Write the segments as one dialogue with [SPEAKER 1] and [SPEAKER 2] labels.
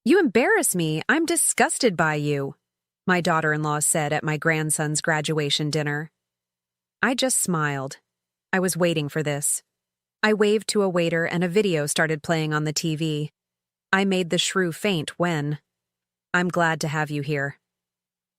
[SPEAKER 1] You embarrass me. I'm disgusted by you, my daughter-in-law said at my grandson's graduation dinner. I just smiled. I was waiting for this. I waved to a waiter and a video started playing on the TV. I made the shrew faint when. I'm glad to have you here.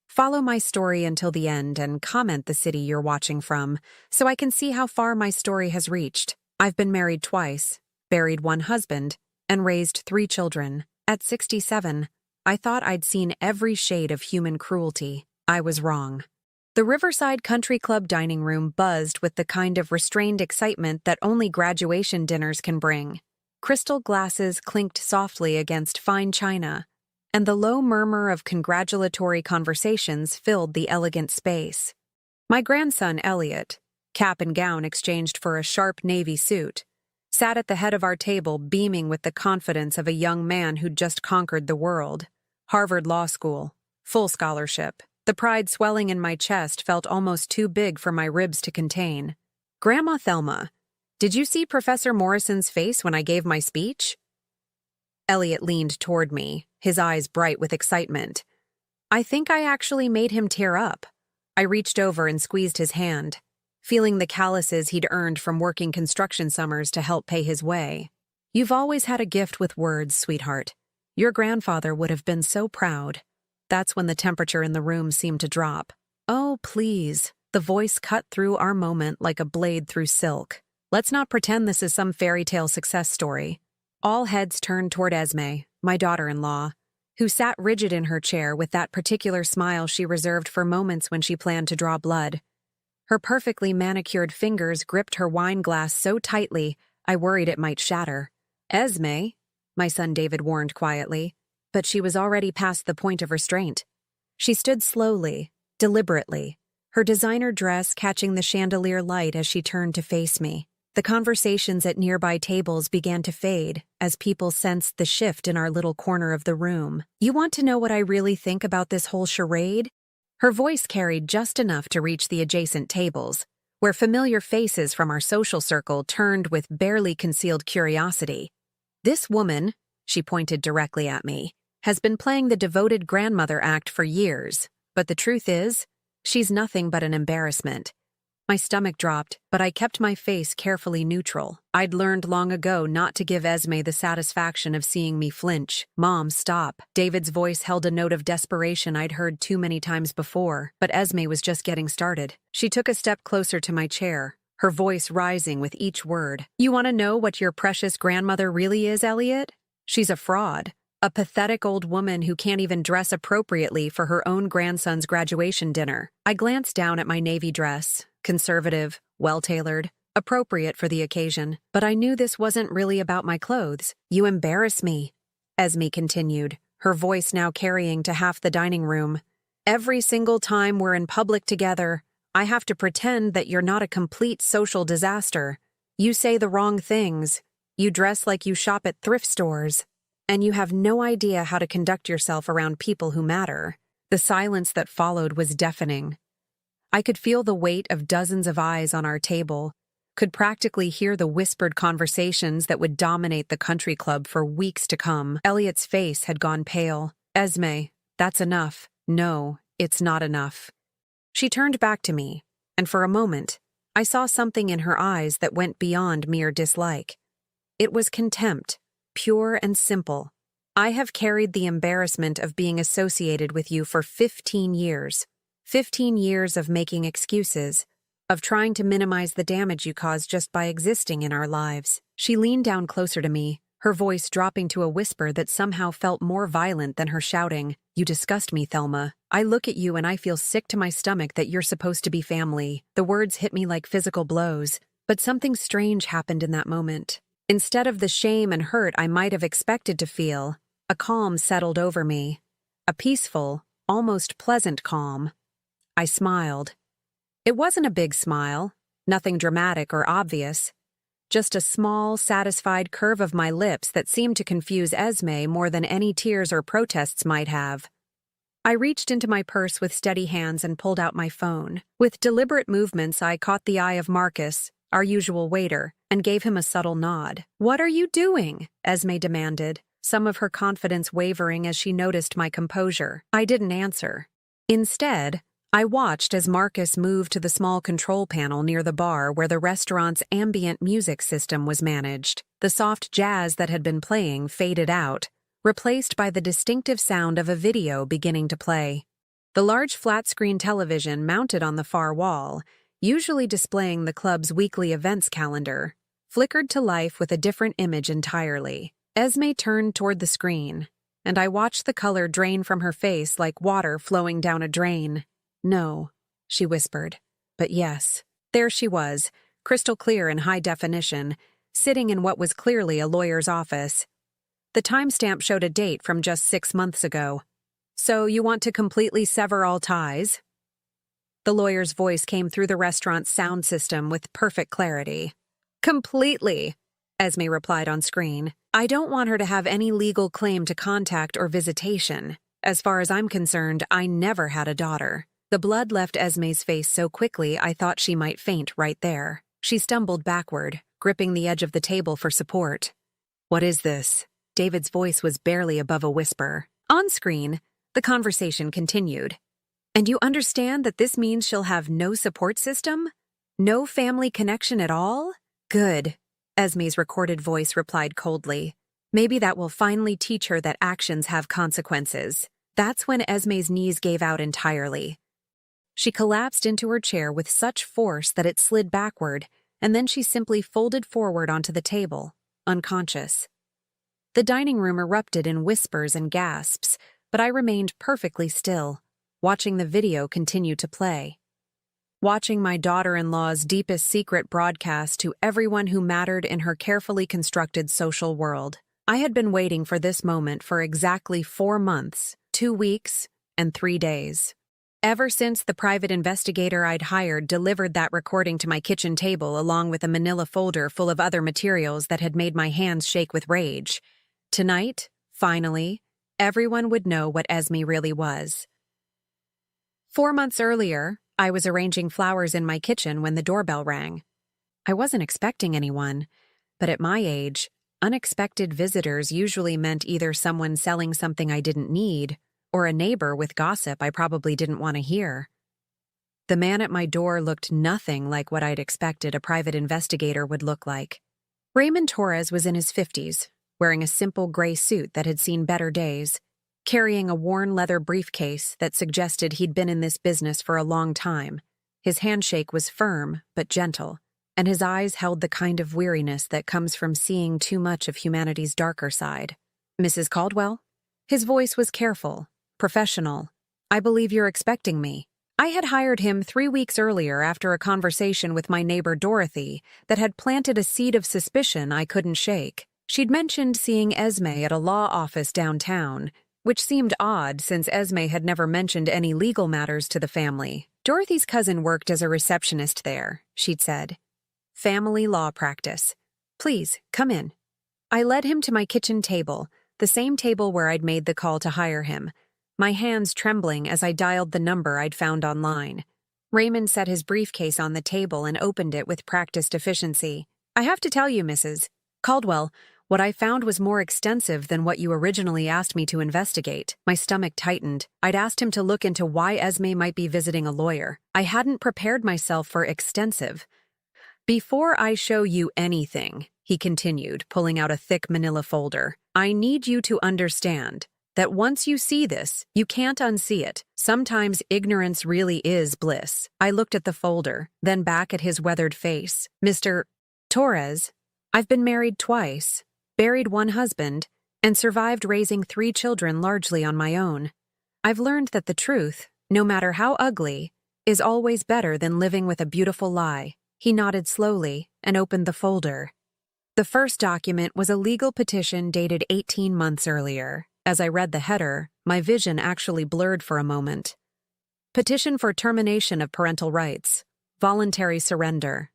[SPEAKER 1] Follow my story until the end and comment the city you're watching from so I can see how far my story has reached. I've been married twice, buried one husband, and raised 3 children. At 67, I thought I'd seen every shade of human cruelty. I was wrong. The Riverside Country Club dining room buzzed with the kind of restrained excitement that only graduation dinners can bring. Crystal glasses clinked softly against fine china, and the low murmur of congratulatory conversations filled the elegant space. My grandson, Elliot, cap and gown exchanged for a sharp navy suit, sat at the head of our table beaming with the confidence of a young man who'd just conquered the world. Harvard Law School, full scholarship. The pride swelling in my chest felt almost too big for my ribs to contain. Grandma Thelma, did you see Professor Morrison's face when I gave my speech? Elliot leaned toward me, his eyes bright with excitement. I think I actually made him tear up. I reached over and squeezed his hand, feeling the calluses he'd earned from working construction summers to help pay his way. You've always had a gift with words, sweetheart. Your grandfather would have been so proud. That's when the temperature in the room seemed to drop. Oh, please. The voice cut through our moment like a blade through silk. Let's not pretend this is some fairy tale success story. All heads turned toward Esme, my daughter-in-law, who sat rigid in her chair with that particular smile she reserved for moments when she planned to draw blood. Her perfectly manicured fingers gripped her wine glass so tightly, I worried it might shatter. Esme, my son David warned quietly, but she was already past the point of restraint. She stood slowly, deliberately, her designer dress catching the chandelier light as she turned to face me. The conversations at nearby tables began to fade as people sensed the shift in our little corner of the room. You want to know what I really think about this whole charade? Her voice carried just enough to reach the adjacent tables, where familiar faces from our social circle turned with barely concealed curiosity. This woman, she pointed directly at me, has been playing the devoted grandmother act for years, but the truth is, she's nothing but an embarrassment. My stomach dropped, but I kept my face carefully neutral. I'd learned long ago not to give Esme the satisfaction of seeing me flinch. Mom, stop. David's voice held a note of desperation I'd heard too many times before, but Esme was just getting started. She took a step closer to my chair, her voice rising with each word. You want to know what your precious grandmother really is, Elliot? She's a fraud. A pathetic old woman who can't even dress appropriately for her own grandson's graduation dinner. I glanced down at my navy dress, conservative, well-tailored, appropriate for the occasion, but I knew this wasn't really about my clothes. You embarrass me, Esme continued, her voice now carrying to half the dining room. Every single time we're in public together, I have to pretend that you're not a complete social disaster. You say the wrong things. You dress like you shop at thrift stores. And you have no idea how to conduct yourself around people who matter. The silence that followed was deafening. I could feel the weight of dozens of eyes on our table, could practically hear the whispered conversations that would dominate the country club for weeks to come. Elliot's face had gone pale. Esme, that's enough. No, it's not enough. She turned back to me, and for a moment, I saw something in her eyes that went beyond mere dislike. It was contempt. Pure and simple. I have carried the embarrassment of being associated with you for 15 years. 15 years of making excuses, of trying to minimize the damage you caused just by existing in our lives. She leaned down closer to me, her voice dropping to a whisper that somehow felt more violent than her shouting. You disgust me, Thelma. I look at you and I feel sick to my stomach that you're supposed to be family. The words hit me like physical blows, but something strange happened in that moment. Instead of the shame and hurt I might have expected to feel, a calm settled over me. A peaceful, almost pleasant calm. I smiled. It wasn't a big smile, nothing dramatic or obvious. Just a small, satisfied curve of my lips that seemed to confuse Esme more than any tears or protests might have. I reached into my purse with steady hands and pulled out my phone. With deliberate movements, I caught the eye of Marcus, our usual waiter, and gave him a subtle nod. What are you doing? Esme demanded, some of her confidence wavering as she noticed my composure. I didn't answer. Instead, I watched as Marcus moved to the small control panel near the bar where the restaurant's ambient music system was managed. The soft jazz that had been playing faded out, replaced by the distinctive sound of a video beginning to play. The large flat-screen television mounted on the far wall, usually displaying the club's weekly events calendar, flickered to life with a different image entirely. Esme turned toward the screen, and I watched the color drain from her face like water flowing down a drain. "No," she whispered, but yes. There she was, crystal clear in high definition, sitting in what was clearly a lawyer's office. The timestamp showed a date from just 6 months ago. "So you want to completely sever all ties?" The lawyer's voice came through the restaurant's sound system with perfect clarity. "Completely," Esme replied on screen. "I don't want her to have any legal claim to contact or visitation. As far as I'm concerned, I never had a daughter." The blood left Esme's face so quickly I thought she might faint right there. She stumbled backward, gripping the edge of the table for support. "What is this?" David's voice was barely above a whisper. On screen, the conversation continued. "And you understand that this means she'll have no support system? No family connection at all? Good," Esme's recorded voice replied coldly. "Maybe that will finally teach her that actions have consequences." That's when Esme's knees gave out entirely. She collapsed into her chair with such force that it slid backward, and then she simply folded forward onto the table, unconscious. The dining room erupted in whispers and gasps, but I remained perfectly still, watching the video continue to play. Watching my daughter-in-law's deepest secret broadcast to everyone who mattered in her carefully constructed social world. I had been waiting for this moment for exactly 4 months, 2 weeks, and 3 days. Ever since the private investigator I'd hired delivered that recording to my kitchen table along with a manila folder full of other materials that had made my hands shake with rage. Tonight, finally, everyone would know what Esme really was. 4 months earlier, I was arranging flowers in my kitchen when the doorbell rang. I wasn't expecting anyone, but at my age, unexpected visitors usually meant either someone selling something I didn't need or a neighbor with gossip I probably didn't want to hear. The man at my door looked nothing like what I'd expected a private investigator would look like. Raymond Torres was in his 50s, wearing a simple gray suit that had seen better days, carrying a worn leather briefcase that suggested he'd been in this business for a long time. His handshake was firm but gentle, and his eyes held the kind of weariness that comes from seeing too much of humanity's darker side. "Mrs. Caldwell?" His voice was careful, professional. "I believe you're expecting me." I had hired him 3 weeks earlier after a conversation with my neighbor Dorothy that had planted a seed of suspicion I couldn't shake. She'd mentioned seeing Esme at a law office downtown, which seemed odd since Esme had never mentioned any legal matters to the family. Dorothy's cousin worked as a receptionist there, she'd said. "Family law practice. Please, come in." I led him to my kitchen table, the same table where I'd made the call to hire him, my hands trembling as I dialed the number I'd found online. Raymond set his briefcase on the table and opened it with practiced efficiency. "I have to tell you, Mrs. Caldwell, what I found was more extensive than what you originally asked me to investigate." My stomach tightened. I'd asked him to look into why Esme might be visiting a lawyer. I hadn't prepared myself for extensive. "Before I show you anything," he continued, pulling out a thick manila folder, "I need you to understand that once you see this, you can't unsee it. Sometimes ignorance really is bliss." I looked at the folder, then back at his weathered face. "Mr. Torres, I've been married twice, buried one husband, and survived raising 3 children largely on my own. I've learned that the truth, no matter how ugly, is always better than living with a beautiful lie." He nodded slowly and opened the folder. The first document was a legal petition dated 18 months earlier. As I read the header, my vision actually blurred for a moment. "Petition for termination of parental rights. Voluntary surrender."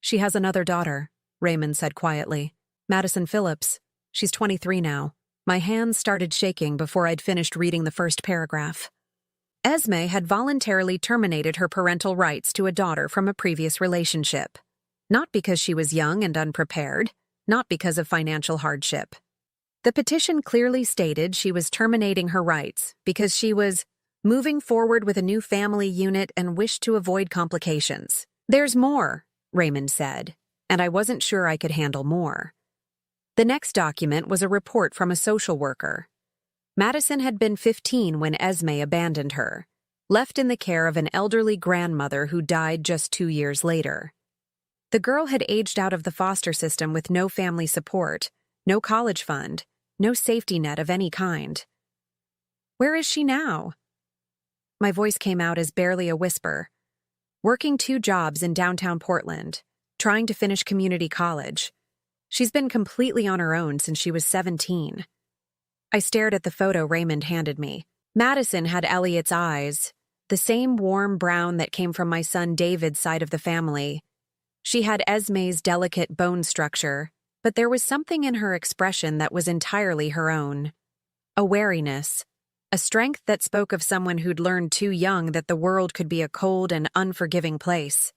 [SPEAKER 1] "She has another daughter," Raymond said quietly. "Madison Phillips. She's 23 now." My hands started shaking before I'd finished reading the first paragraph. Esme had voluntarily terminated her parental rights to a daughter from a previous relationship. Not because she was young and unprepared, not because of financial hardship. The petition clearly stated she was terminating her rights because she was moving forward with a new family unit and wished to avoid complications. "There's more," Raymond said, and I wasn't sure I could handle more. The next document was a report from a social worker. Madison had been 15 when Esme abandoned her, left in the care of an elderly grandmother who died just 2 years later. The girl had aged out of the foster system with no family support, no college fund, no safety net of any kind. "Where is she now?" My voice came out as barely a whisper. "Working 2 jobs in downtown Portland, trying to finish community college. She's been completely on her own since she was 17. I stared at the photo Raymond handed me. Madison had Elliot's eyes, the same warm brown that came from my son David's side of the family. She had Esme's delicate bone structure, but there was something in her expression that was entirely her own. A wariness, a strength that spoke of someone who'd learned too young that the world could be a cold and unforgiving place.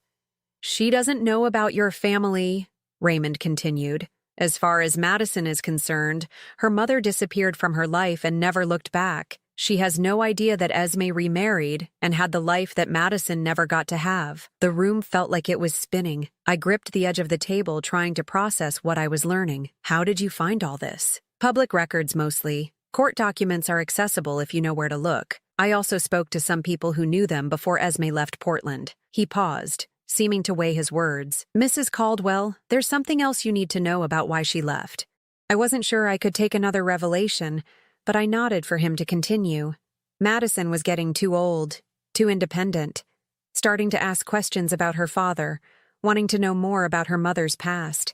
[SPEAKER 1] "She doesn't know about your family," Raymond continued. "As far as Madison is concerned, her mother disappeared from her life and never looked back. She has no idea that Esme remarried and had the life that Madison never got to have." The room felt like it was spinning. I gripped the edge of the table trying to process what I was learning. "How did you find all this?" "Public records mostly. Court documents are accessible if you know where to look. I also spoke to some people who knew them before Esme left Portland." He paused, seeming to weigh his words. "Mrs. Caldwell, there's something else you need to know about why she left." I wasn't sure I could take another revelation, but I nodded for him to continue. Madison was getting too old, too independent, starting to ask questions about her father, wanting to know more about her mother's past.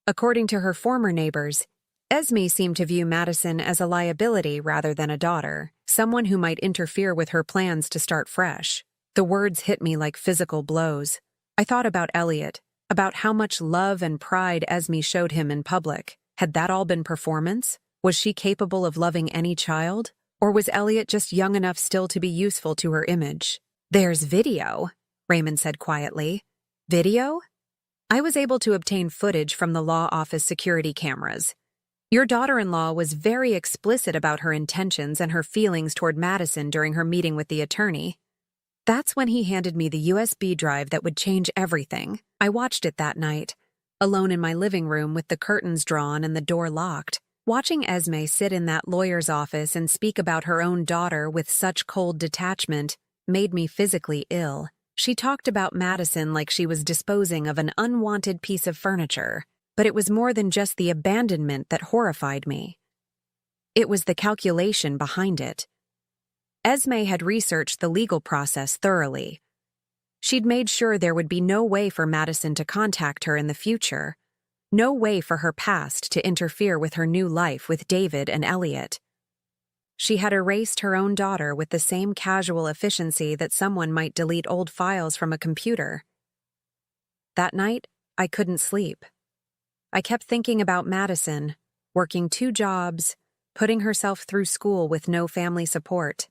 [SPEAKER 1] According to her former neighbors, Esme seemed to view Madison as a liability rather than a daughter, someone who might interfere with her plans to start fresh. The words hit me like physical blows. I thought about Elliot, about how much love and pride Esme showed him in public. Had that all been performance? Was she capable of loving any child? Or was Elliot just young enough still to be useful to her image? "There's video," Raymond said quietly. "Video?" I was able to obtain footage from the law office security cameras. "Your daughter-in-law was very explicit about her intentions and her feelings toward Madison during her meeting with the attorney." That's when he handed me the USB drive that would change everything. I watched it that night, alone in my living room with the curtains drawn and the door locked. Watching Esme sit in that lawyer's office and speak about her own daughter with such cold detachment made me physically ill. She talked about Madison like she was disposing of an unwanted piece of furniture, but it was more than just the abandonment that horrified me. It was the calculation behind it. Esme had researched the legal process thoroughly. She'd made sure there would be no way for Madison to contact her in the future, no way for her past to interfere with her new life with David and Elliot. She had erased her own daughter with the same casual efficiency that someone might delete old files from a computer. That night, I couldn't sleep. I kept thinking about Madison, working 2 jobs, putting herself through school with no family support.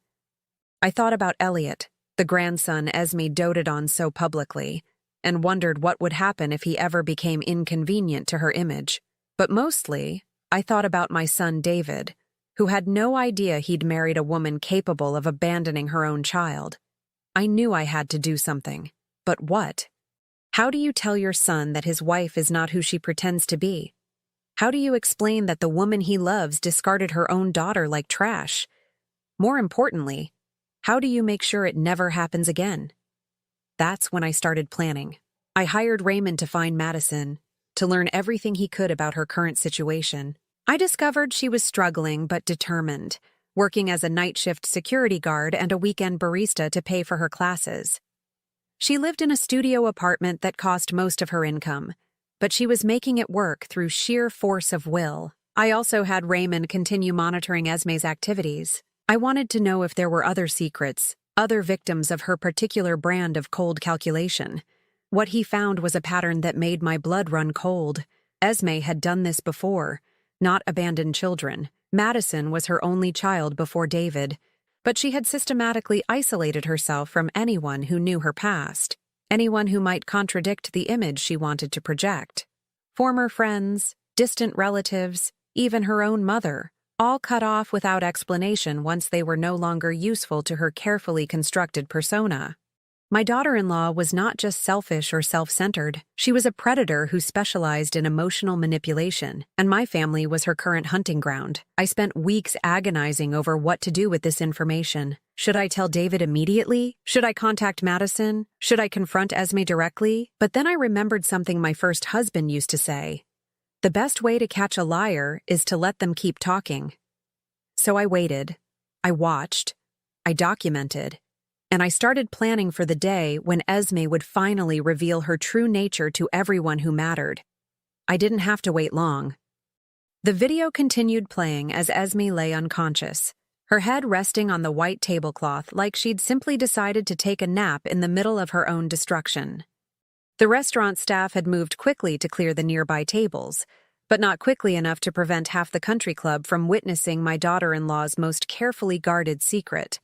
[SPEAKER 1] I thought about Elliot, the grandson Esme doted on so publicly, and wondered what would happen if he ever became inconvenient to her image. But mostly, I thought about my son David, who had no idea he'd married a woman capable of abandoning her own child. I knew I had to do something. But what? How do you tell your son that his wife is not who she pretends to be? How do you explain that the woman he loves discarded her own daughter like trash? More importantly, how do you make sure it never happens again? That's when I started planning. I hired Raymond to find Madison, to learn everything he could about her current situation. I discovered she was struggling but determined, working as a night shift security guard and a weekend barista to pay for her classes. She lived in a studio apartment that cost most of her income, but she was making it work through sheer force of will. I also had Raymond continue monitoring Esme's activities. I wanted to know if there were other secrets, other victims of her particular brand of cold calculation. What he found was a pattern that made my blood run cold. Esme had done this before, not abandoned children. Madison was her only child before David, but she had systematically isolated herself from anyone who knew her past, anyone who might contradict the image she wanted to project. Former friends, distant relatives, even her own mother, all cut off without explanation once they were no longer useful to her carefully constructed persona. My daughter-in-law was not just selfish or self-centered, she was a predator who specialized in emotional manipulation, and my family was her current hunting ground. I spent weeks agonizing over what to do with this information. Should I tell David immediately? Should I contact Madison? Should I confront Esme directly? But then I remembered something my first husband used to say. The best way to catch a liar is to let them keep talking. So I waited. I watched. I documented. And I started planning for the day when Esme would finally reveal her true nature to everyone who mattered. I didn't have to wait long. The video continued playing as Esme lay unconscious, her head resting on the white tablecloth like she'd simply decided to take a nap in the middle of her own destruction. The restaurant staff had moved quickly to clear the nearby tables, but not quickly enough to prevent half the country club from witnessing my daughter-in-law's most carefully guarded secret.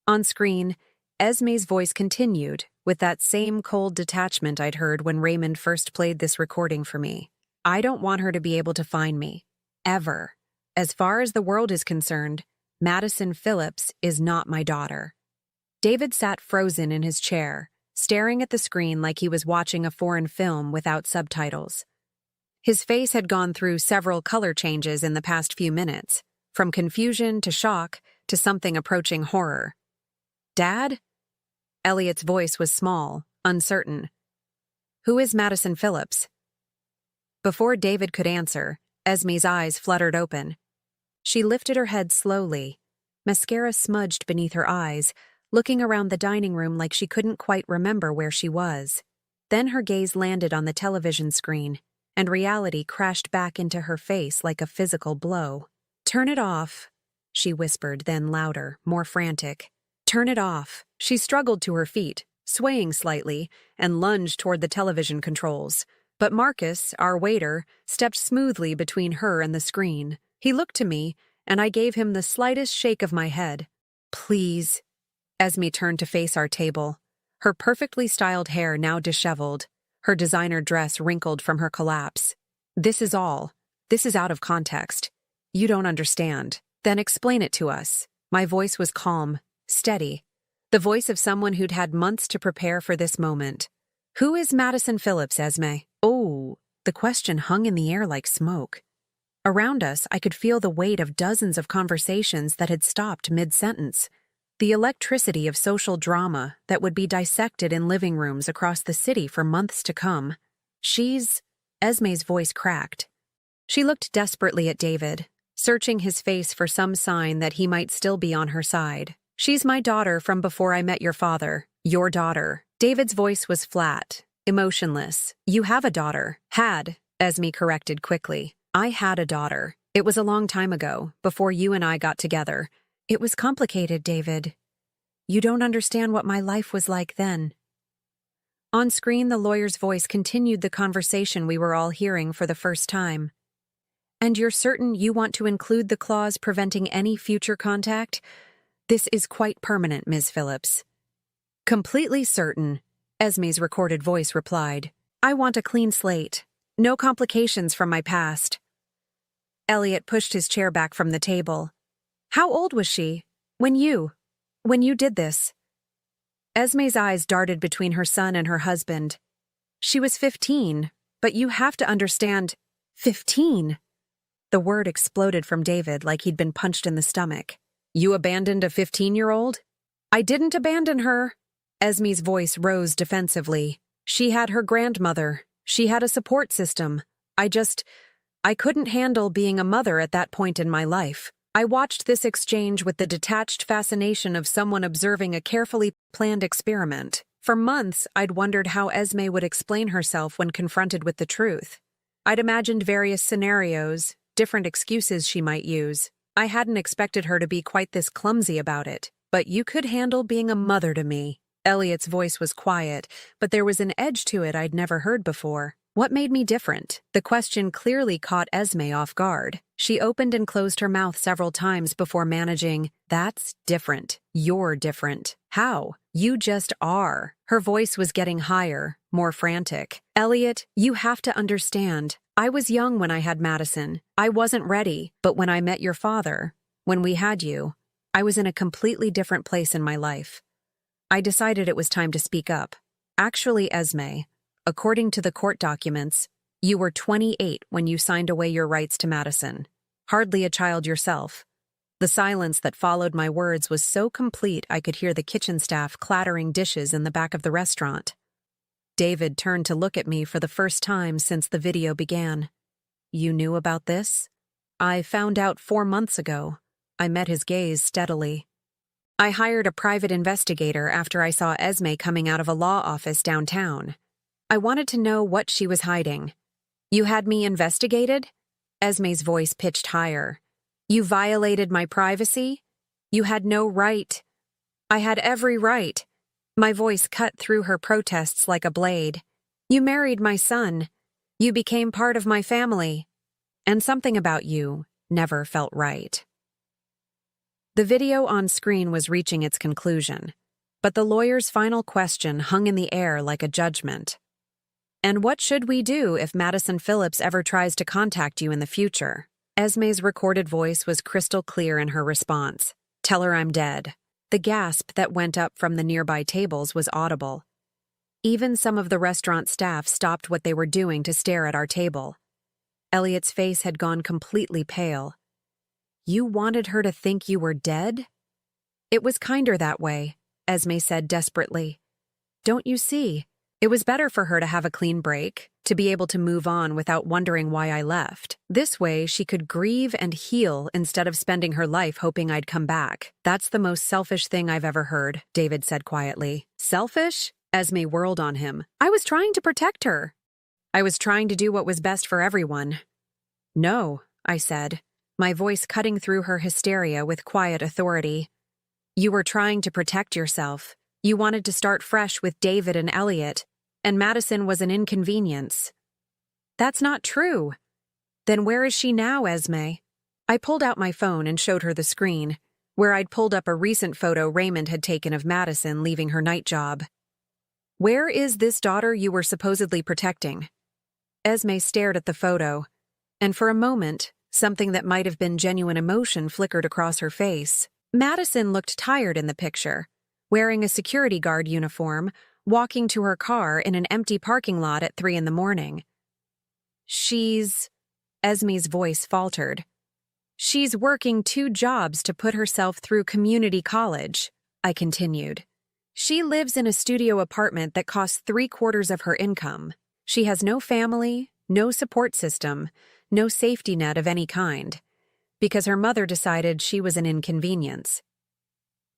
[SPEAKER 1] On screen, Esme's voice continued, with that same cold detachment I'd heard when Raymond first played this recording for me. I don't want her to be able to find me. Ever. As far as the world is concerned, Madison Phillips is not my daughter. David sat frozen in his chair, staring at the screen like he was watching a foreign film without subtitles. His face had gone through several color changes in the past few minutes, from confusion to shock to something approaching horror. Dad? Elliot's voice was small, uncertain. Who is Madison Phillips? Before David could answer, Esme's eyes fluttered open. She lifted her head slowly, mascara smudged beneath her eyes, looking around the dining room like she couldn't quite remember where she was. Then her gaze landed on the television screen, and reality crashed back into her face like a physical blow. Turn it off, she whispered, then louder, more frantic. Turn it off. She struggled to her feet, swaying slightly, and lunged toward the television controls. But Marcus, our waiter, stepped smoothly between her and the screen. He looked to me, and I gave him the slightest shake of my head. Please. Esme turned to face our table, her perfectly styled hair now disheveled, her designer dress wrinkled from her collapse. This is all. This is out of context. You don't understand. Then explain it to us. My voice was calm, steady, the voice of someone who'd had months to prepare for this moment. Who is Madison Phillips, Esme? Oh, the question hung in the air like smoke. Around us, I could feel the weight of dozens of conversations that had stopped mid-sentence, the electricity of social drama that would be dissected in living rooms across the city for months to come. Esme's voice cracked. She looked desperately at David, searching his face for some sign that he might still be on her side. She's my daughter from before I met your father. Your daughter. David's voice was flat, emotionless. You have a daughter. Had, Esme corrected quickly. I had a daughter. It was a long time ago, before you and I got together. It was complicated, David. You don't understand what my life was like then. On screen, the lawyer's voice continued the conversation we were all hearing for the first time. And you're certain you want to include the clause preventing any future contact? This is quite permanent, Ms. Phillips. Completely certain, Esme's recorded voice replied. I want a clean slate. No complications from my past. Elliot pushed his chair back from the table. How old was she? When you did this? Esme's eyes darted between her son and her husband. She was 15, but you have to understand. 15? The word exploded from David like he'd been punched in the stomach. You abandoned a 15-year-old? I didn't abandon her. Esme's voice rose defensively. She had her grandmother. She had a support system. I couldn't handle being a mother at that point in my life. I watched this exchange with the detached fascination of someone observing a carefully planned experiment. For months, I'd wondered how Esme would explain herself when confronted with the truth. I'd imagined various scenarios, different excuses she might use. I hadn't expected her to be quite this clumsy about it. But you could handle being a mother to me. Elliot's voice was quiet, but there was an edge to it I'd never heard before. What made me different? The question clearly caught Esme off guard. She opened and closed her mouth several times before managing, That's different. You're different. How? You just are. Her voice was getting higher, more frantic. Elliot, you have to understand. I was young when I had Madison. I wasn't ready, but when I met your father, when we had you, I was in a completely different place in my life. I decided it was time to speak up. Actually, Esme, according to the court documents, you were 28 when you signed away your rights to Madison. Hardly a child yourself. The silence that followed my words was so complete I could hear the kitchen staff clattering dishes in the back of the restaurant. David turned to look at me for the first time since the video began. You knew about this? I found out 4 months ago. I met his gaze steadily. I hired a private investigator after I saw Esme coming out of a law office downtown. I wanted to know what she was hiding. You had me investigated? Esme's voice pitched higher. You violated my privacy? You had no right. I had every right. My voice cut through her protests like a blade. You married my son. You became part of my family. And something about you never felt right. The video on screen was reaching its conclusion, but the lawyer's final question hung in the air like a judgment. And what should we do if Madison Phillips ever tries to contact you in the future? Esme's recorded voice was crystal clear in her response. Tell her I'm dead. The gasp that went up from the nearby tables was audible. Even some of the restaurant staff stopped what they were doing to stare at our table. Elliot's face had gone completely pale. You wanted her to think you were dead? It was kinder that way, Esme said desperately. Don't you see? It was better for her to have a clean break, to be able to move on without wondering why I left. This way, she could grieve and heal instead of spending her life hoping I'd come back. That's the most selfish thing I've ever heard, David said quietly. Selfish? Esme whirled on him. I was trying to protect her. I was trying to do what was best for everyone. No, I said, my voice cutting through her hysteria with quiet authority. You were trying to protect yourself. You wanted to start fresh with David and Elliot, and Madison was an inconvenience. That's not true. Then where is she now, Esme? I pulled out my phone and showed her the screen, where I'd pulled up a recent photo Raymond had taken of Madison leaving her night job. Where is this daughter you were supposedly protecting? Esme stared at the photo, and for a moment, something that might have been genuine emotion flickered across her face. Madison looked tired in the picture, wearing a security guard uniform, walking to her car in an empty parking lot at 3 a.m. Esme's voice faltered. She's working 2 jobs to put herself through community college, I continued. She lives in a studio apartment that costs 3/4 of her income. She has no family, no support system, no safety net of any kind, because her mother decided she was an inconvenience.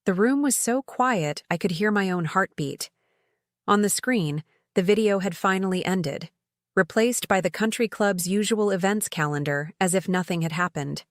[SPEAKER 1] The room was so quiet I could hear my own heartbeat. On the screen, the video had finally ended, replaced by the country club's usual events calendar as if nothing had happened.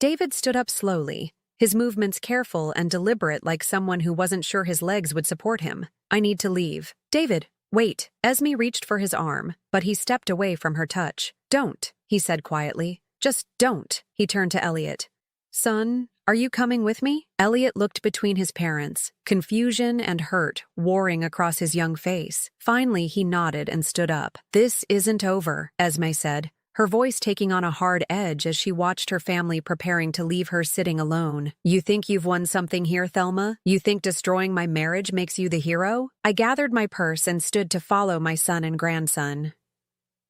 [SPEAKER 1] David stood up slowly, his movements careful and deliberate like someone who wasn't sure his legs would support him. I need to leave. David, wait. Esme reached for his arm, but he stepped away from her touch. Don't, he said quietly. Just don't. He turned to Elliot. Son, are you coming with me? Elliot looked between his parents, confusion and hurt warring across his young face. Finally, he nodded and stood up. This isn't over, Esme said, her voice taking on a hard edge as she watched her family preparing to leave her sitting alone. You think you've won something here, Thelma? You think destroying my marriage makes you the hero? I gathered my purse and stood to follow my son and grandson.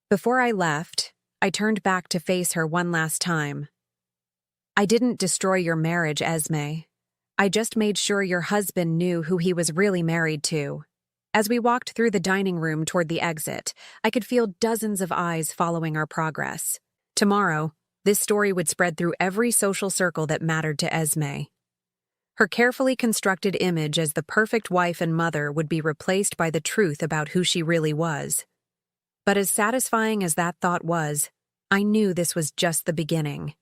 [SPEAKER 1] Before I left, I turned back to face her one last time. I didn't destroy your marriage, Esme. I just made sure your husband knew who he was really married to. As we walked through the dining room toward the exit, I could feel dozens of eyes following our progress. Tomorrow, this story would spread through every social circle that mattered to Esme. Her carefully constructed image as the perfect wife and mother would be replaced by the truth about who she really was. But as satisfying as that thought was, I knew this was just the beginning.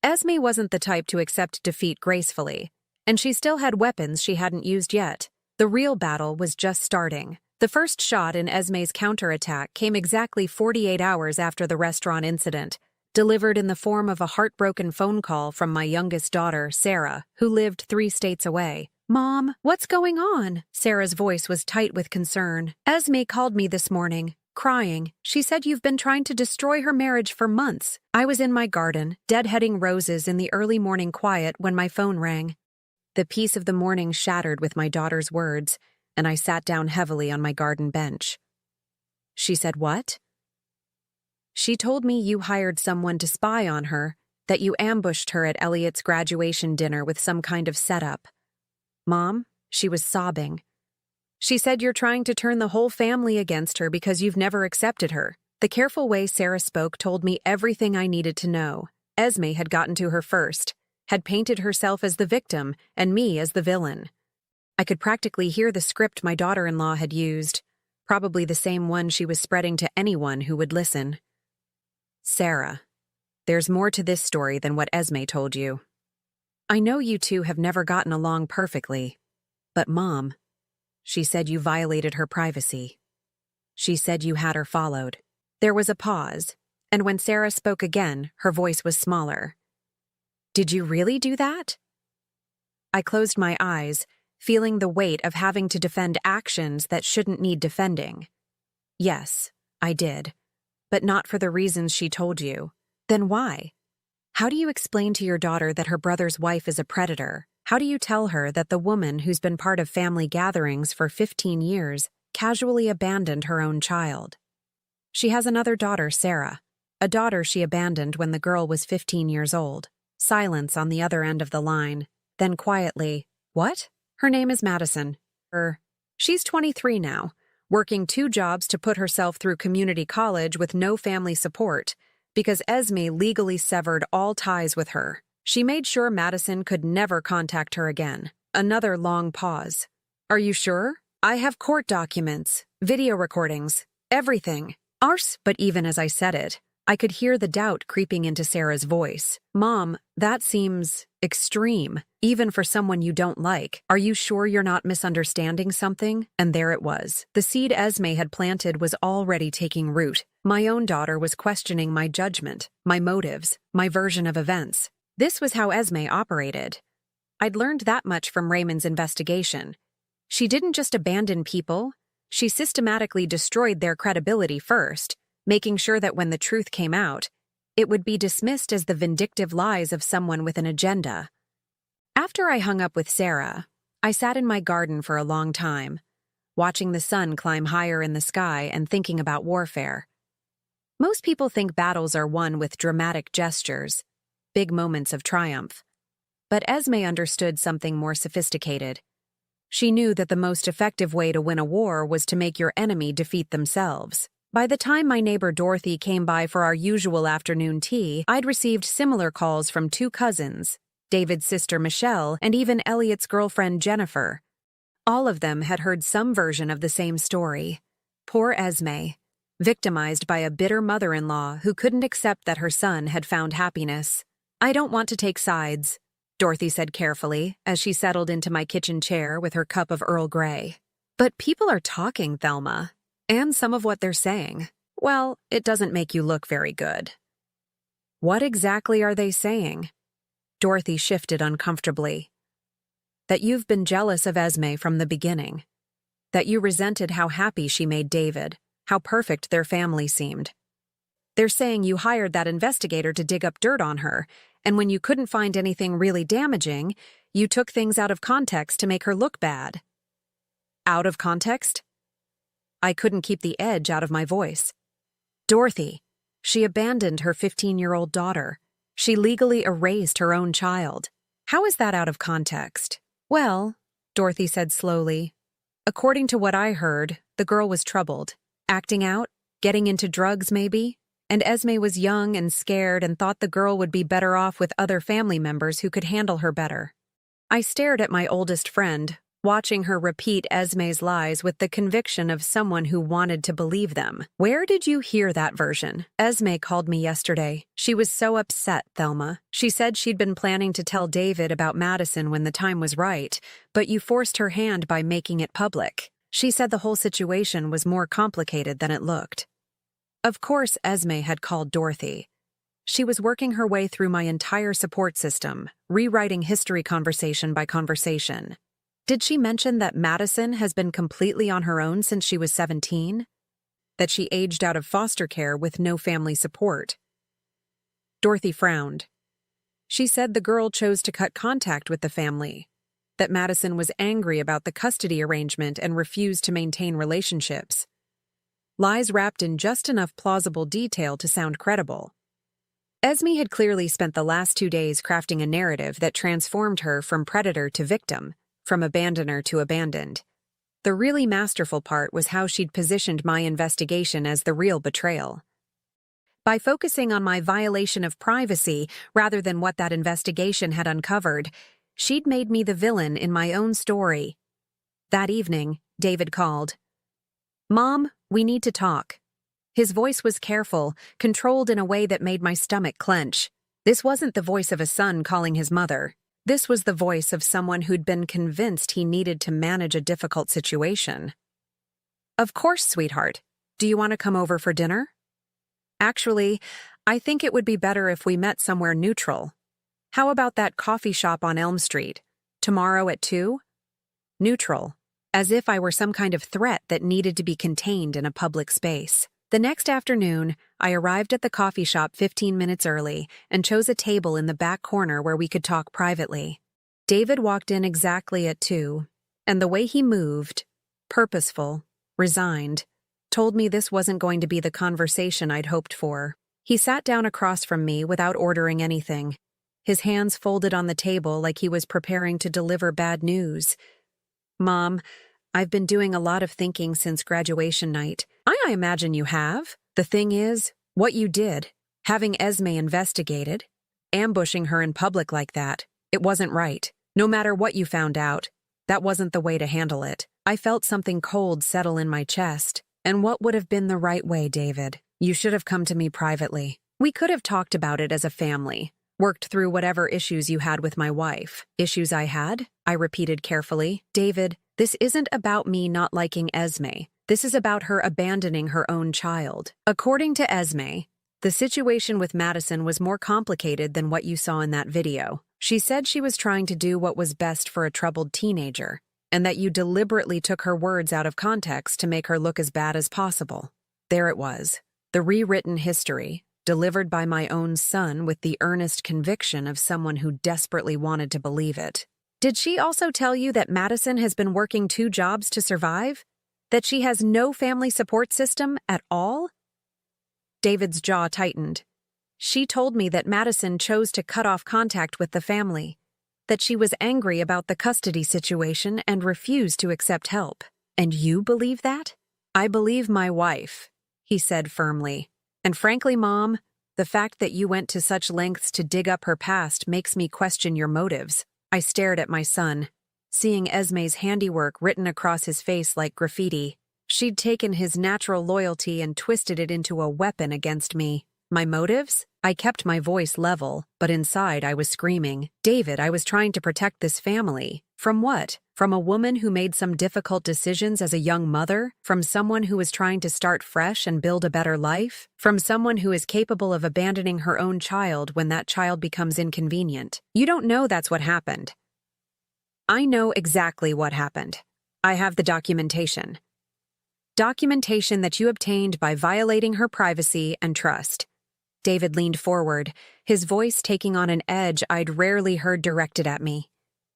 [SPEAKER 1] Esme wasn't the type to accept defeat gracefully, and she still had weapons she hadn't used yet. The real battle was just starting. The first shot in Esme's counterattack came exactly 48 hours after the restaurant incident, delivered in the form of a heartbroken phone call from my youngest daughter, Sarah, who lived 3 states away. Mom, what's going on? Sarah's voice was tight with concern. Esme called me this morning, crying. She said you've been trying to destroy her marriage for months. I was in my garden, deadheading roses in the early morning quiet when my phone rang. The peace of the morning shattered with my daughter's words, and I sat down heavily on my garden bench. She said, "What?" "She told me you hired someone to spy on her, that you ambushed her at Elliot's graduation dinner with some kind of setup." "Mom," she was sobbing. "She said you're trying to turn the whole family against her because you've never accepted her." The careful way Sarah spoke told me everything I needed to know. Esme had gotten to her first, had painted herself as the victim and me as the villain. I could practically hear the script my daughter-in-law had used, probably the same one she was spreading to anyone who would listen. "Sarah, there's more to this story than what Esme told you. I know you two have never gotten along perfectly, but Mom, she said you violated her privacy. She said you had her followed." There was a pause, and when Sarah spoke again, her voice was smaller. "Did you really do that?" I closed my eyes, feeling the weight of having to defend actions that shouldn't need defending. "Yes, I did, but not for the reasons she told you." "Then why? How do you explain to your daughter that her brother's wife is a predator? How do you tell her that the woman who's been part of family gatherings for 15 years casually abandoned her own child? She has another daughter, Sarah, a daughter she abandoned when the girl was 15 years old." Silence on the other end of the line. Then quietly, "What?" "Her name is Madison. She's 23 now, working 2 jobs to put herself through community college with no family support, because Esme legally severed all ties with her. She made sure Madison could never contact her again." Another long pause. "Are you sure? I have court documents, video recordings, everything." "Ours." But even as I said it, I could hear the doubt creeping into Sarah's voice. "Mom, that seems extreme, even for someone you don't like. Are you sure you're not misunderstanding something?" And there it was. The seed Esme had planted was already taking root. My own daughter was questioning my judgment, my motives, my version of events. This was how Esme operated. I'd learned that much from Raymond's investigation. She didn't just abandon people, she systematically destroyed their credibility first, making sure that when the truth came out, it would be dismissed as the vindictive lies of someone with an agenda. After I hung up with Sarah, I sat in my garden for a long time, watching the sun climb higher in the sky and thinking about warfare. Most people think battles are won with dramatic gestures, big moments of triumph. But Esme understood something more sophisticated. She knew that the most effective way to win a war was to make your enemy defeat themselves. By the time my neighbor Dorothy came by for our usual afternoon tea, I'd received similar calls from 2 cousins, David's sister Michelle, and even Elliot's girlfriend Jennifer. All of them had heard some version of the same story. Poor Esme, victimized by a bitter mother-in-law who couldn't accept that her son had found happiness. "I don't want to take sides," Dorothy said carefully as she settled into my kitchen chair with her cup of Earl Grey. "But people are talking, Thelma. And some of what they're saying, well, it doesn't make you look very good." "What exactly are they saying?" Dorothy shifted uncomfortably. "That you've been jealous of Esme from the beginning. That you resented how happy she made David, how perfect their family seemed. They're saying you hired that investigator to dig up dirt on her, and when you couldn't find anything really damaging, you took things out of context to make her look bad." "Out of context?" I couldn't keep the edge out of my voice. "Dorothy, she abandoned her 15-year-old daughter. She legally erased her own child. How is that out of context?" "Well," Dorothy said slowly, "according to what I heard, the girl was troubled. Acting out, getting into drugs maybe, and Esme was young and scared and thought the girl would be better off with other family members who could handle her better." I stared at my oldest friend, watching her repeat Esme's lies with the conviction of someone who wanted to believe them. "Where did you hear that version?" "Esme called me yesterday. She was so upset, Thelma. She said she'd been planning to tell David about Madison when the time was right, but you forced her hand by making it public. She said the whole situation was more complicated than it looked." Of course, Esme had called Dorothy. She was working her way through my entire support system, rewriting history conversation by conversation. Did she mention that Madison has been completely on her own since she was 17? that she aged out of foster care with no family support. Dorothy frowned. She said the girl chose to cut contact with the family, that Madison was angry about the custody arrangement and refused to maintain relationships. Lies wrapped in just enough plausible detail to sound credible. Esme had clearly spent the last 2 days crafting a narrative that transformed her from predator to victim, from abandoner to abandoned. The really masterful part was how she'd positioned my investigation as the real betrayal. By focusing on my violation of privacy rather than what that investigation had uncovered, she'd made me the villain in my own story. That evening, David called. "Mom, we need to talk." His voice was careful, controlled in a way that made my stomach clench. This wasn't the voice of a son calling his mother. This was the voice of someone who'd been convinced he needed to manage a difficult situation. "Of course, sweetheart. Do you want to come over for dinner?" "Actually, I think it would be better if we met somewhere neutral. How about that coffee shop on Elm Street? Tomorrow at 2? Neutral, as if I were some kind of threat that needed to be contained in a public space. The next afternoon, I arrived at the coffee shop 15 minutes early and chose a table in the back corner where we could talk privately. David walked in exactly at 2, and the way he moved, purposeful, resigned, told me this wasn't going to be the conversation I'd hoped for. He sat down across from me without ordering anything, his hands folded on the table like he was preparing to deliver bad news. "Mom, I've been doing a lot of thinking since graduation night." I imagine you have. The thing is, what you did, having Esme investigated, ambushing her in public like that, it wasn't right. No matter what you found out, that wasn't the way to handle it. I felt something cold settle in my chest. And what would have been the right way, David? You should have come to me privately. We could have talked about it as a family, worked through whatever issues you had with my wife. Issues I had? I repeated carefully. David, this isn't about me not liking Esme. This is about her abandoning her own child. According to Esme, the situation with Madison was more complicated than what you saw in that video. She said she was trying to do what was best for a troubled teenager, and that you deliberately took her words out of context to make her look as bad as possible. There it was, the rewritten history, delivered by my own son with the earnest conviction of someone who desperately wanted to believe it. Did she also tell you that Madison has been working 2 jobs to survive? That she has no family support system at all? David's jaw tightened. She told me that Madison chose to cut off contact with the family, that she was angry about the custody situation and refused to accept help. And you believe that? I believe my wife, he said firmly. And frankly, Mom, the fact that you went to such lengths to dig up her past makes me question your motives. I stared at my son, seeing Esme's handiwork written across his face like graffiti. She'd taken his natural loyalty and twisted it into a weapon against me. My motives? I kept my voice level, but inside I was screaming. David, I was trying to protect this family. From what? From a woman who made some difficult decisions as a young mother? From someone who is trying to start fresh and build a better life? From someone who is capable of abandoning her own child when that child becomes inconvenient? You don't know that's what happened. I know exactly what happened. I have the documentation. Documentation that you obtained by violating her privacy and trust. David leaned forward, his voice taking on an edge I'd rarely heard directed at me.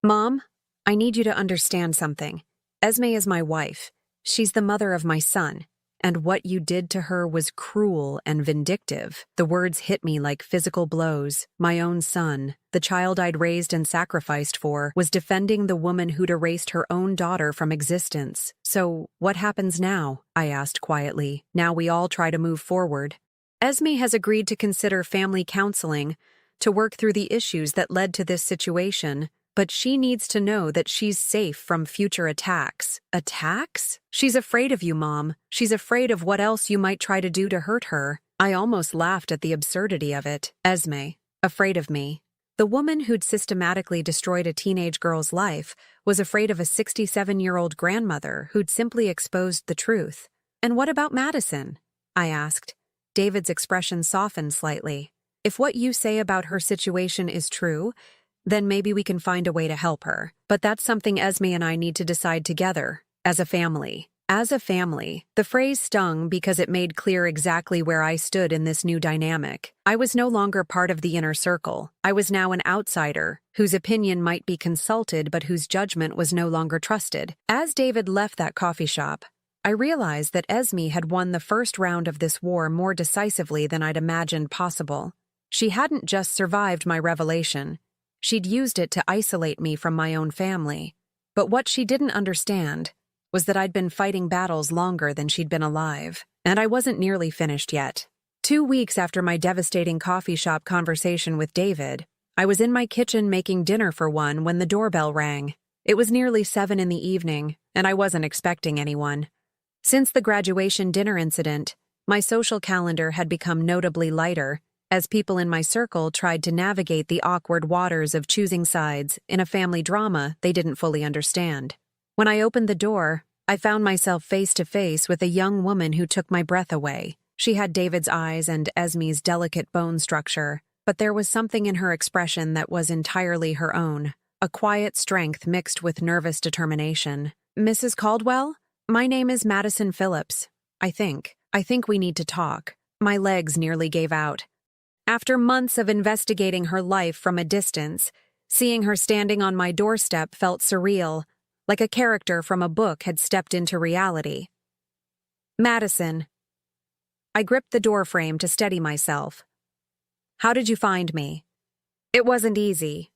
[SPEAKER 1] Mom, I need you to understand something. Esme is my wife. She's the mother of my son. And what you did to her was cruel and vindictive. The words hit me like physical blows. My own son, the child I'd raised and sacrificed for, was defending the woman who'd erased her own daughter from existence. So, what happens now? I asked quietly. Now we all try to move forward. Esme has agreed to consider family counseling, to work through the issues that led to this situation. But she needs to know that she's safe from future attacks. Attacks? She's afraid of you, Mom. She's afraid of what else you might try to do to hurt her. I almost laughed at the absurdity of it. Esme, afraid of me. The woman who'd systematically destroyed a teenage girl's life was afraid of a 67-year-old grandmother who'd simply exposed the truth. And what about Madison? I asked. David's expression softened slightly. If what you say about her situation is true, then maybe we can find a way to help her. But that's something Esme and I need to decide together, as a family. As a family, the phrase stung because it made clear exactly where I stood in this new dynamic. I was no longer part of the inner circle. I was now an outsider, whose opinion might be consulted but whose judgment was no longer trusted. As David left that coffee shop, I realized that Esme had won the first round of this war more decisively than I'd imagined possible. She hadn't just survived my revelation. She'd used it to isolate me from my own family. But what she didn't understand was that I'd been fighting battles longer than she'd been alive, and I wasn't nearly finished yet. 2 weeks after my devastating coffee shop conversation with David, I was in my kitchen making dinner for one when the doorbell rang. It was nearly 7 in the evening, and I wasn't expecting anyone. Since the graduation dinner incident, my social calendar had become notably lighter, as people in my circle tried to navigate the awkward waters of choosing sides in a family drama they didn't fully understand. When I opened the door, I found myself face to face with a young woman who took my breath away. She had David's eyes and Esme's delicate bone structure, but there was something in her expression that was entirely her own, a quiet strength mixed with nervous determination. "Mrs. Caldwell? My name is Madison Phillips. I think we need to talk." My legs nearly gave out. After months of investigating her life from a distance, seeing her standing on my doorstep felt surreal, like a character from a book had stepped into reality. "Madison." I gripped the doorframe to steady myself. "How did you find me?" "It wasn't easy."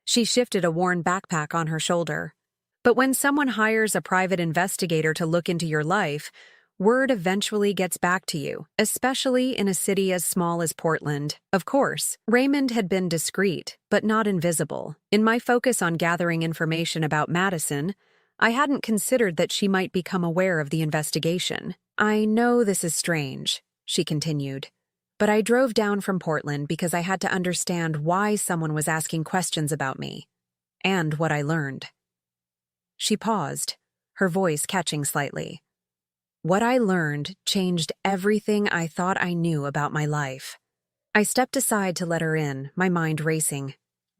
[SPEAKER 1] She shifted a worn backpack on her shoulder. "But when someone hires a private investigator to look into your life, word eventually gets back to you, especially in a city as small as Portland. Of course, Raymond had been discreet, but not invisible. In my focus on gathering information about Madison, I hadn't considered that she might become aware of the investigation. "I know this is strange," she continued, "but I drove down from Portland because I had to understand why someone was asking questions about me, and what I learned." She paused, her voice catching slightly. "What I learned changed everything I thought I knew about my life." I stepped aside to let her in, my mind racing.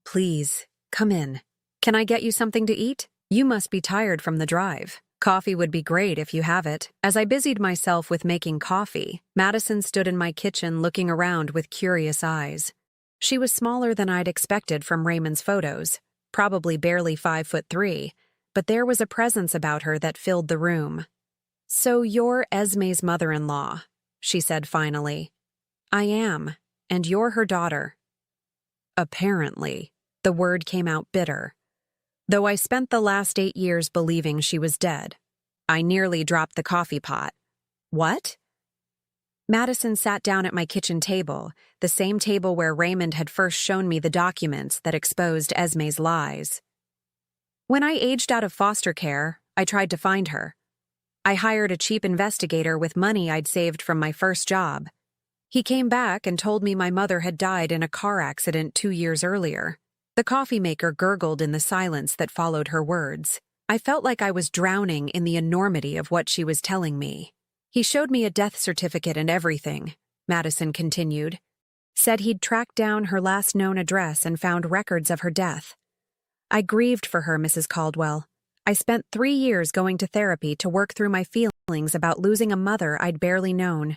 [SPEAKER 1] "Please, come in. Can I get you something to eat? You must be tired from the drive. Coffee would be great if you have it." As I busied myself with making coffee, Madison stood in my kitchen looking around with curious eyes. She was smaller than I'd expected from Raymond's photos, probably barely 5'3", but there was a presence about her that filled the room. "So you're Esme's mother-in-law," she said finally. "I am, and you're her daughter." Apparently, the word came out bitter. Though I spent the last 8 years believing she was dead. I nearly dropped the coffee pot. "What?" Madison sat down at my kitchen table, the same table where Raymond had first shown me the documents that exposed Esme's lies. "When I aged out of foster care, I tried to find her. I hired a cheap investigator with money I'd saved from my first job. He came back and told me my mother had died in a car accident 2 years earlier." The coffee maker gurgled in the silence that followed her words. I felt like I was drowning in the enormity of what she was telling me. "He showed me a death certificate and everything," Madison continued. "Said he'd tracked down her last known address and found records of her death. I grieved for her, Mrs. Caldwell. I spent 3 years going to therapy to work through my feelings about losing a mother I'd barely known.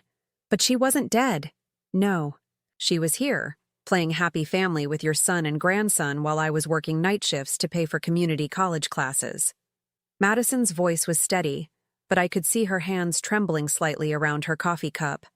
[SPEAKER 1] But she wasn't dead. No, she was here, playing happy family with your son and grandson while I was working night shifts to pay for community college classes." Madison's voice was steady, but I could see her hands trembling slightly around her coffee cup.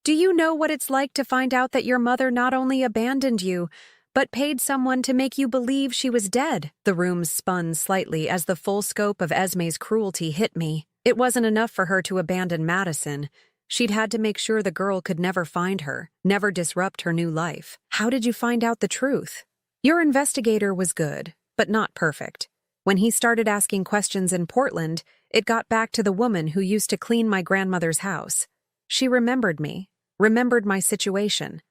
[SPEAKER 1] "Do you know what it's like to find out that your mother not only abandoned you, but paid someone to make you believe she was dead?" The room spun slightly as the full scope of Esme's cruelty hit me. It wasn't enough for her to abandon Madison. She'd had to make sure the girl could never find her, never disrupt her new life. "How did you find out the truth?" "Your investigator was good, but not perfect. When he started asking questions in Portland, it got back to the woman who used to clean my grandmother's house. She remembered me, remembered my situation.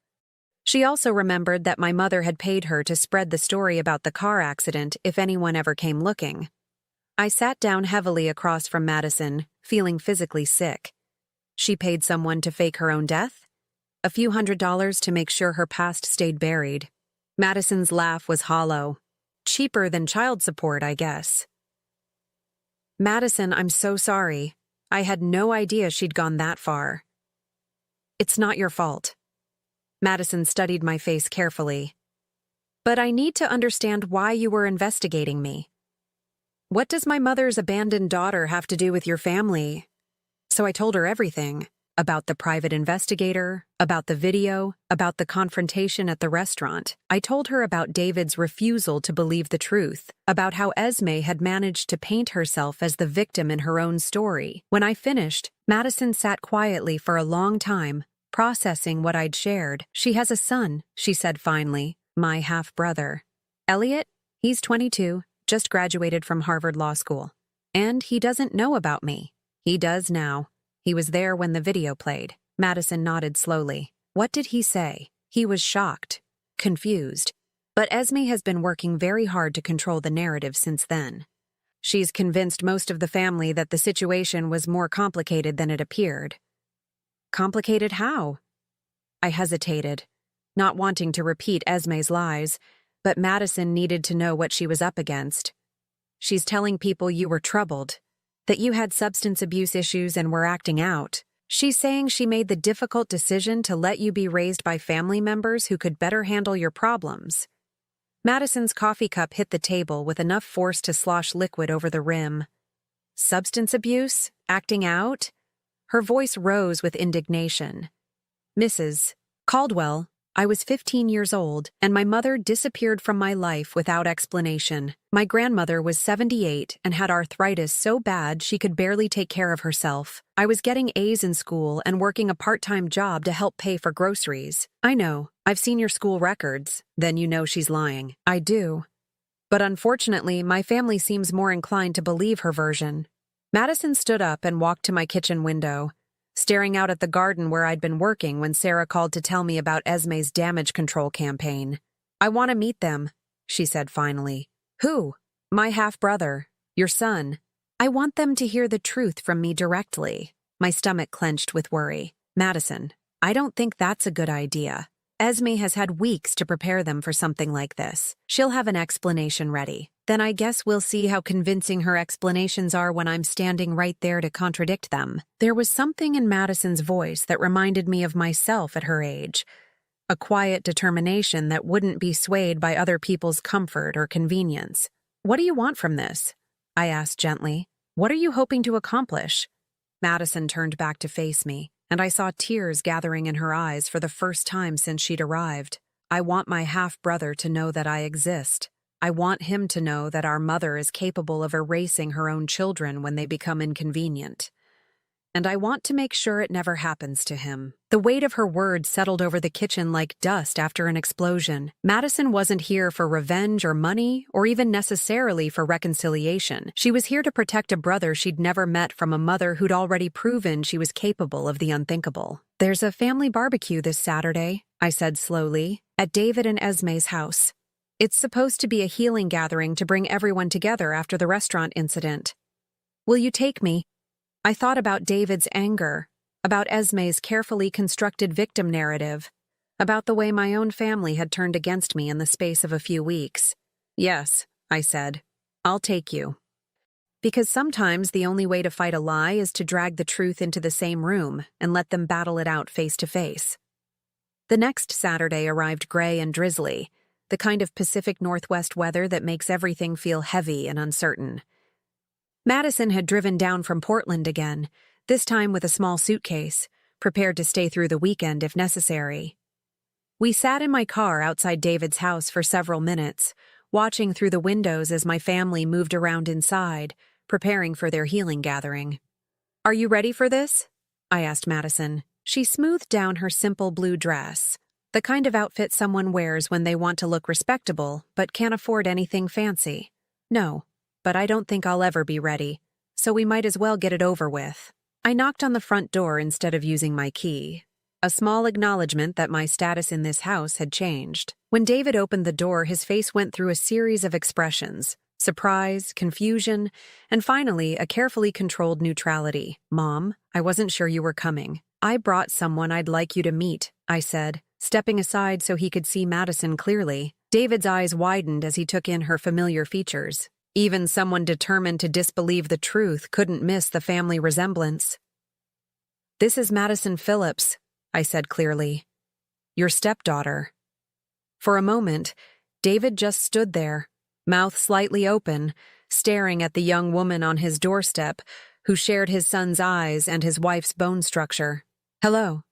[SPEAKER 1] She also remembered that my mother had paid her to spread the story about the car accident if anyone ever came looking." I sat down heavily across from Madison, feeling physically sick. She paid someone to fake her own death? A few $100s to make sure her past stayed buried. Madison's laugh was hollow. Cheaper than child support, I guess. "Madison, I'm so sorry. I had no idea she'd gone that far. It's not your fault. Madison studied my face carefully. But I need to understand why you were investigating me. What does my mother's abandoned daughter have to do with your family? So I told her everything. About the private investigator, about the video, about the confrontation at the restaurant. I told her about David's refusal to believe the truth, about how Esme had managed to paint herself as the victim in her own story. When I finished, Madison sat quietly for a long time, processing what I'd shared. She has a son, she said finally, my half-brother. Elliot? He's 22, just graduated from Harvard Law School. And he doesn't know about me. He does now. He was there when the video played. Madison nodded slowly. What did he say? He was shocked, confused. But Esme has been working very hard to control the narrative since then. She's convinced most of the family that the situation was more complicated than it appeared. Complicated how? I hesitated, not wanting to repeat Esme's lies, but Madison needed to know what she was up against. She's telling people you were troubled, that you had substance abuse issues and were acting out. She's saying she made the difficult decision to let you be raised by family members who could better handle your problems. Madison's coffee cup hit the table with enough force to slosh liquid over the rim. Substance abuse? Acting out? Her voice rose with indignation. Mrs. Caldwell, I was 15 years old, and my mother disappeared from my life without explanation. My grandmother was 78 and had arthritis so bad she could barely take care of herself. I was getting A's in school and working a part-time job to help pay for groceries. I know, I've seen your school records. Then you know she's lying. I do. But unfortunately, my family seems more inclined to believe her version. Madison stood up and walked to my kitchen window, staring out at the garden where I'd been working when Sarah called to tell me about Esme's damage control campaign. I want to meet them, she said finally. Who? My half-brother. Your son. I want them to hear the truth from me directly. My stomach clenched with worry. Madison, I don't think that's a good idea. Esme has had weeks to prepare them for something like this. She'll have an explanation ready. Then I guess we'll see how convincing her explanations are when I'm standing right there to contradict them. There was something in Madison's voice that reminded me of myself at her age. A quiet determination that wouldn't be swayed by other people's comfort or convenience. What do you want from this? I asked gently. What are you hoping to accomplish? Madison turned back to face me, and I saw tears gathering in her eyes for the first time since she'd arrived. I want my half-brother to know that I exist. I want him to know that our mother is capable of erasing her own children when they become inconvenient. And I want to make sure it never happens to him. The weight of her words settled over the kitchen like dust after an explosion. Madison wasn't here for revenge or money, or even necessarily for reconciliation. She was here to protect a brother she'd never met from a mother who'd already proven she was capable of the unthinkable. There's a family barbecue this Saturday, I said slowly, at David and Esme's house. It's supposed to be a healing gathering to bring everyone together after the restaurant incident. Will you take me? I thought about David's anger, about Esme's carefully constructed victim narrative, about the way my own family had turned against me in the space of a few weeks. Yes, I said. I'll take you. Because sometimes the only way to fight a lie is to drag the truth into the same room and let them battle it out face to face. The next Saturday arrived gray and drizzly, the kind of Pacific Northwest weather that makes everything feel heavy and uncertain. Madison had driven down from Portland again, this time with a small suitcase, prepared to stay through the weekend if necessary. We sat in my car outside David's house for several minutes, watching through the windows as my family moved around inside, preparing for their healing gathering. Are you ready for this? I asked Madison. She smoothed down her simple blue dress, the kind of outfit someone wears when they want to look respectable but can't afford anything fancy. No, but I don't think I'll ever be ready, so we might as well get it over with. I knocked on the front door instead of using my key, a small acknowledgement that my status in this house had changed. When David opened the door, his face went through a series of expressions: surprise, confusion, and finally a carefully controlled neutrality. Mom, I wasn't sure you were coming. I brought someone I'd like you to meet, I said, stepping aside so he could see Madison clearly. David's eyes widened as he took in her familiar features. Even someone determined to disbelieve the truth couldn't miss the family resemblance. "This is Madison Phillips," I said clearly. "Your stepdaughter." For a moment, David just stood there, mouth slightly open, staring at the young woman on his doorstep, who shared his son's eyes and his wife's bone structure. "Hello,"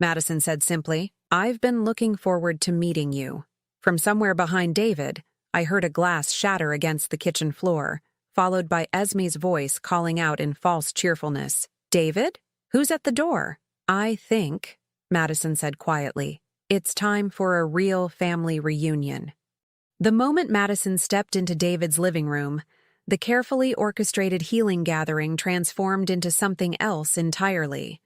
[SPEAKER 1] Madison said simply. "I've been looking forward to meeting you." From somewhere behind David, I heard a glass shatter against the kitchen floor, followed by Esme's voice calling out in false cheerfulness. "David? Who's at the door?" "I think," Madison said quietly, "it's time for a real family reunion." The moment Madison stepped into David's living room, the carefully orchestrated healing gathering transformed into something else entirely.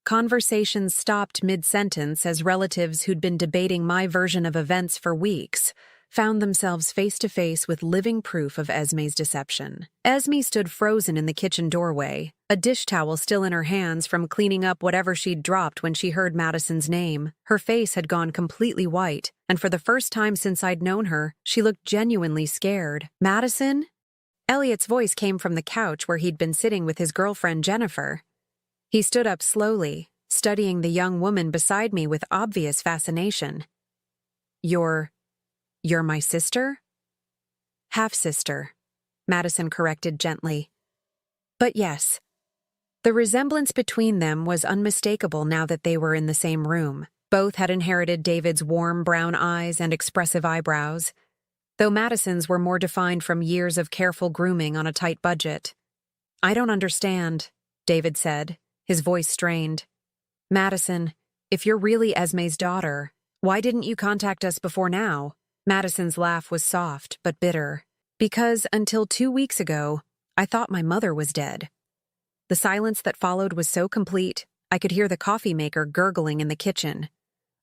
[SPEAKER 1] Conversations stopped mid-sentence as relatives who'd been debating my version of events for weeks found themselves face-to-face with living proof of Esme's deception. Esme stood frozen in the kitchen doorway, a dish towel still in her hands from cleaning up whatever she'd dropped when she heard Madison's name. Her face had gone completely white, and for the first time since I'd known her, she looked genuinely scared. "Madison?" Elliot's voice came from the couch where he'd been sitting with his girlfriend Jennifer. He stood up slowly, studying the young woman beside me with obvious fascination. You're my sister?" "Half-sister," Madison corrected gently. But yes, the resemblance between them was unmistakable now that they were in the same room. Both had inherited David's warm brown eyes and expressive eyebrows, though Madison's were more defined from years of careful grooming on a tight budget. "I don't understand," David said, his voice strained. "Madison, if you're really Esme's daughter, why didn't you contact us before now?" Madison's laugh was soft but bitter. "Because until 2 weeks ago, I thought my mother was dead." The silence that followed was so complete, I could hear the coffee maker gurgling in the kitchen.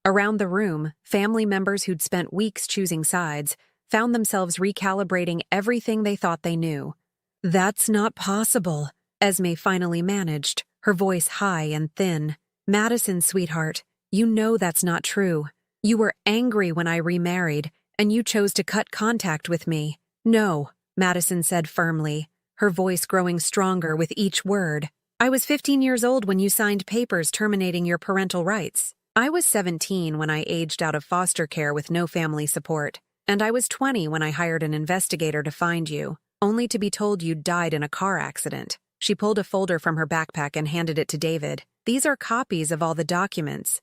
[SPEAKER 1] Around the room, family members who'd spent weeks choosing sides found themselves recalibrating everything they thought they knew. "That's not possible," Esme finally managed, her voice high and thin. "Madison, sweetheart, you know that's not true. You were angry when I remarried, and you chose to cut contact with me." "No," Madison said firmly, her voice growing stronger with each word. "I was 15 years old when you signed papers terminating your parental rights. I was 17 when I aged out of foster care with no family support, and I was 20 when I hired an investigator to find you, only to be told you'd died in a car accident." She pulled a folder from her backpack and handed it to David. "These are copies of all the documents.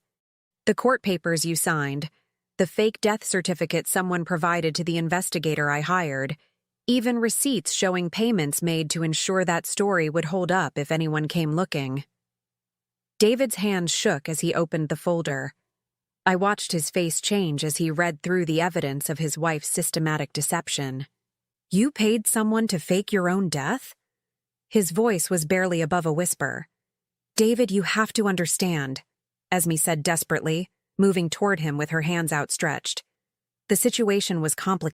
[SPEAKER 1] The court papers you signed, the fake death certificate someone provided to the investigator I hired, even receipts showing payments made to ensure that story would hold up if anyone came looking." David's hand shook as he opened the folder. I watched his face change as he read through the evidence of his wife's systematic deception. "You paid someone to fake your own death?" His voice was barely above a whisper. "David, you have to understand," Esme said desperately, moving toward him with her hands outstretched. "The situation was complicated.